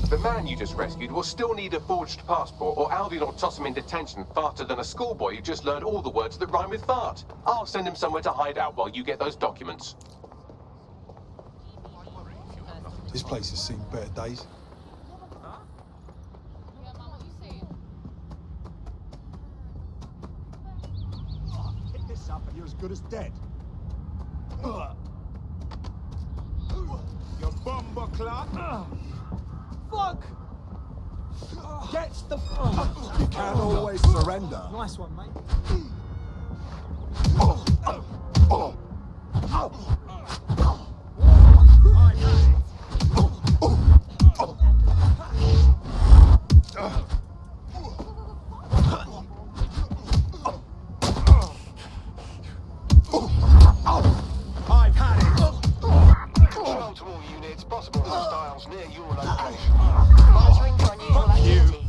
The man you just rescued will still need a forged passport, or Albion will toss him in detention faster than a schoolboy who just learned all the words that rhyme with fart. I'll send him somewhere to hide out while you get those documents. This place has seen better days. Pick this up and you're as good as dead. You bomber clock. Fuck! Get the fuck! You can't always surrender. Nice one, mate. I've had it. Control to all units, possible hostiles near your location. Monitoring for unusual activity.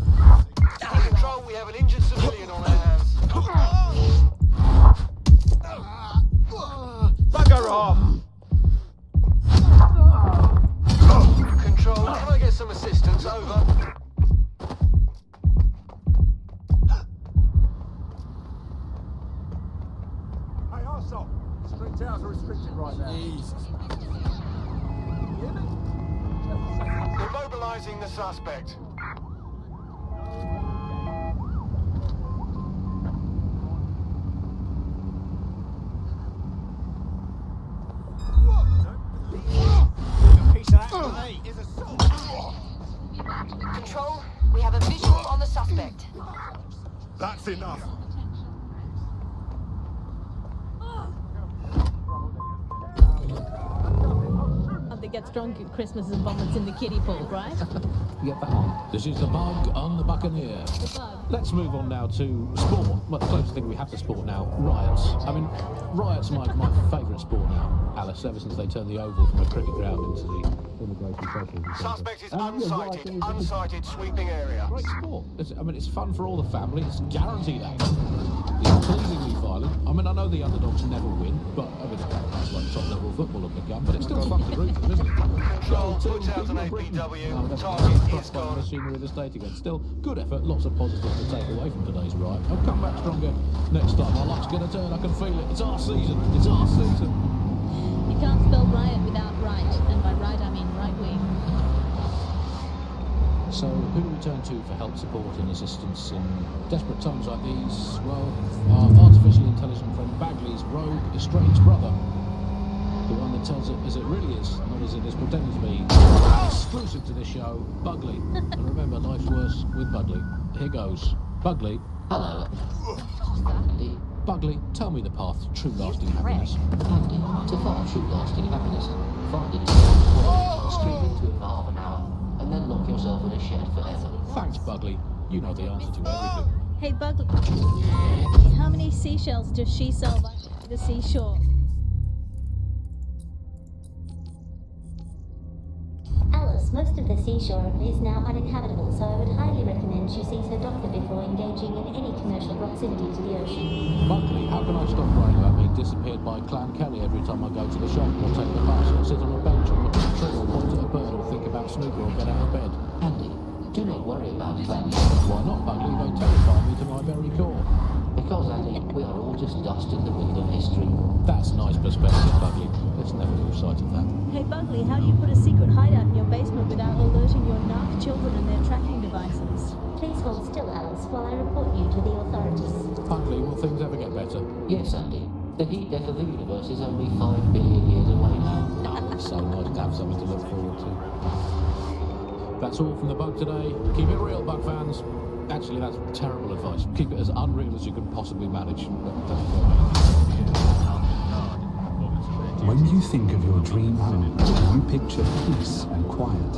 Control, we have an injured civilian on our hands. Bugger off! Control, can I get some assistance? Over. Hey, arsehole. Street towers are restricted right now. Jesus. Immobilizing the suspect. Piece of that for me is assault. Control, we have a visual on the suspect. That's enough. That gets drunk at Christmas and vomits in the kiddie pool, right? Get that on. This is the bug on the Buccaneer. The bug. Let's move on now to sport. Well, the closest thing we have to sport now, riots. I mean, riots are my favourite sport now, Alice, ever since they turned the Oval from a cricket ground into the immigration social centre. Suspect is unsighted. Unsighted sweeping area. Great sport. It's fun for all the family. It's guaranteed action. It's pleasingly violent. I mean, I know the underdogs never win, but I mean, it's like top-level football have become, but it's still fun to root for, isn't it? Control, put out an APW. Target is gone. Machinery of the state again. Still, good effort. Lots of positives to take away from today's riot. I'll come back stronger next time. Our luck's going to turn. I can feel it. It's our season. It's our season. You can't spell riot without right, and by right I mean right wing. So, who do we turn to for help, support and assistance in desperate times like these? Well, our artificially intelligent friend Bagley's rogue, estranged brother. The one that tells it as it really is, not as it is pretending to be. Exclusive to this show, Bugley. And remember, life's worse with Bugley. Here goes. Bugley. Hello. Bugley, tell me the path to true lasting happiness. Andy, to find true lasting happiness, find it in the stream into it for half an hour, and then lock yourself in a shed forever. Thanks, Bugley. You know the answer to everything. Hey, Bugley. How many seashells does she sell by the seashore? Alice, most of the seashore is now uninhabitable, so I would highly recommend she sees her doctor before engaging in any commercial proximity to the ocean. Bugley, how can I stop worrying about being disappeared by Clan Kelly every time I go to the shop, or take the bus, or sit on a bench, or look at a tree, or point at a bird, or think about snooker, or get out of bed? Andy, do not worry about Clan Kelly. Why not, Bugley? They terrify me to my very core. Because, Andy, we are all just dust in the wind of history. That's nice perspective, Bugley. Let's never lose sight of that. Hey, Bugley, how do you put a secret hideout in your basement without alerting your narc children and their tracking devices? Please hold still, Alice, while I report you to the authorities. Bugley, will things ever get better? Yes, Andy. The heat death of the universe is only 5 billion years away now. Oh, it's so nice to have something to look forward to. That's all from the Bug today. Keep it real, Bug fans. Actually, that's terrible advice. Keep it as unreal as you can possibly manage. When you think of your dream home, do you picture peace and quiet?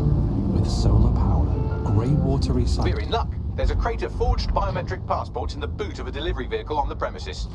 With solar power, grey water recycling... We're in luck. There's a crate of forged biometric passports in the boot of a delivery vehicle on the premises.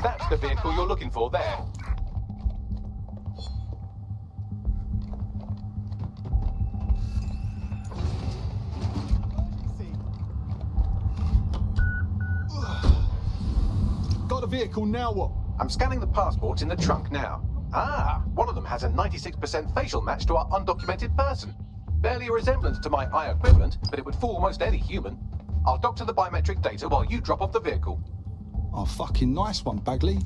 That's the vehicle you're looking for there. Got the vehicle, now what? I'm scanning the passports in the trunk now. Ah, one of them has a 96% facial match to our undocumented person. Barely a resemblance to my eye equivalent, but it would fool almost any human. I'll doctor the biometric data while you drop off the vehicle. Oh, fucking nice one, Bagley.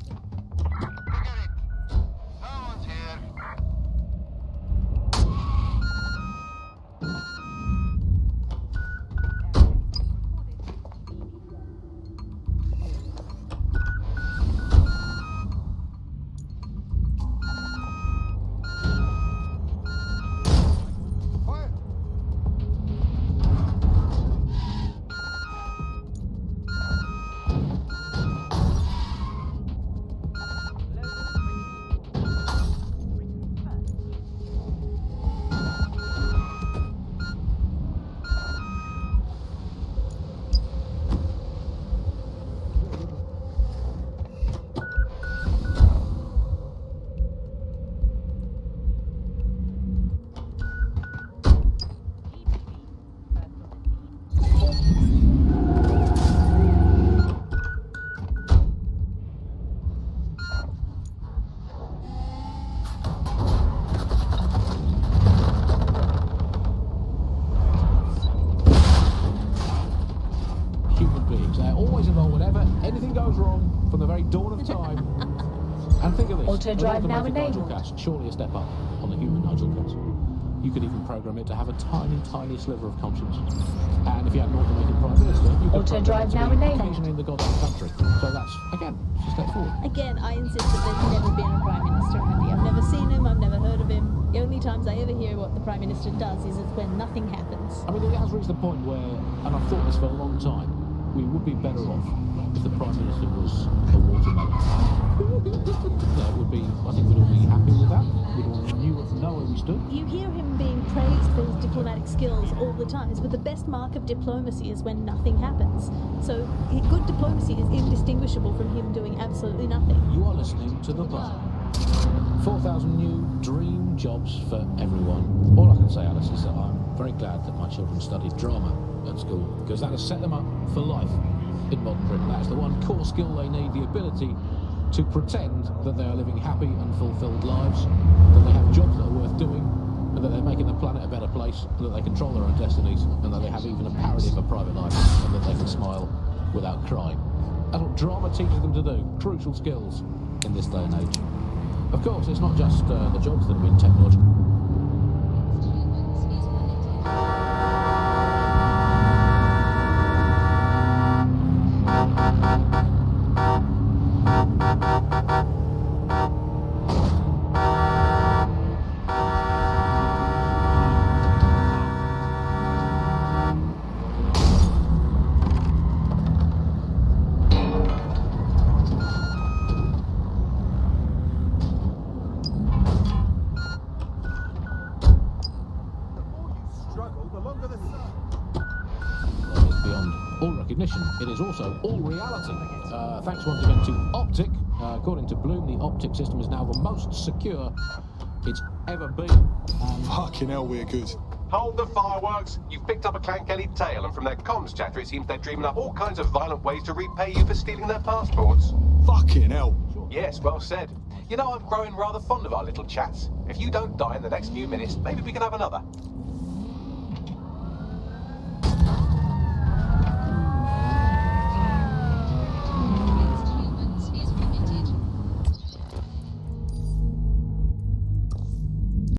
And think of this, Auto drive now automated enabled. Nigel Cash, surely a step up on the human Nigel Cash. You could even program it to have a tiny, tiny sliver of conscience. And if you had an automated Prime Minister, you could Auto program drive it to now be enabled. occasionally in the goddamn country. So that's, again, it's a step forward. Again, I insist that there's never been a Prime Minister, Andy. I've never seen him, I've never heard of him. The only times I ever hear what the Prime Minister does is it's when nothing happens. I mean, it has reached the point where, and I've thought this for a long time, we would be better off if the Prime Minister was a watermelon. That would be, I think we'd all be happy with that. We'd all know where we stood. You hear him being praised for his diplomatic skills all the time, but the best mark of diplomacy is when nothing happens. So good diplomacy is indistinguishable from him doing absolutely nothing. You are listening to The Buzz. 4,000 new dream jobs for everyone. All I can say, Alice, is that I'm very glad that my children studied drama at school, because that has set them up for life in modern Britain. That is the one core skill they need, the ability to pretend that they are living happy and fulfilled lives, that they have jobs that are worth doing, and that they're making the planet a better place, and that they control their own destinies, and that they have even a parody of a private life, and that they can smile without crying. That's what drama teaches them to do. Crucial skills in this day and age. Of course, it's not just the jobs that have been technological. It is also all reality. Thanks once again to Optic. According to Bloom, the Optic system is now the most secure it's ever been. Fucking hell, we're good. Hold the fireworks. You've picked up a Clan Kelly tale, and from their comms chatter, it seems they're dreaming up all kinds of violent ways to repay you for stealing their passports. Fucking hell. Yes, well said. You know, I'm growing rather fond of our little chats. If you don't die in the next few minutes, maybe we can have another.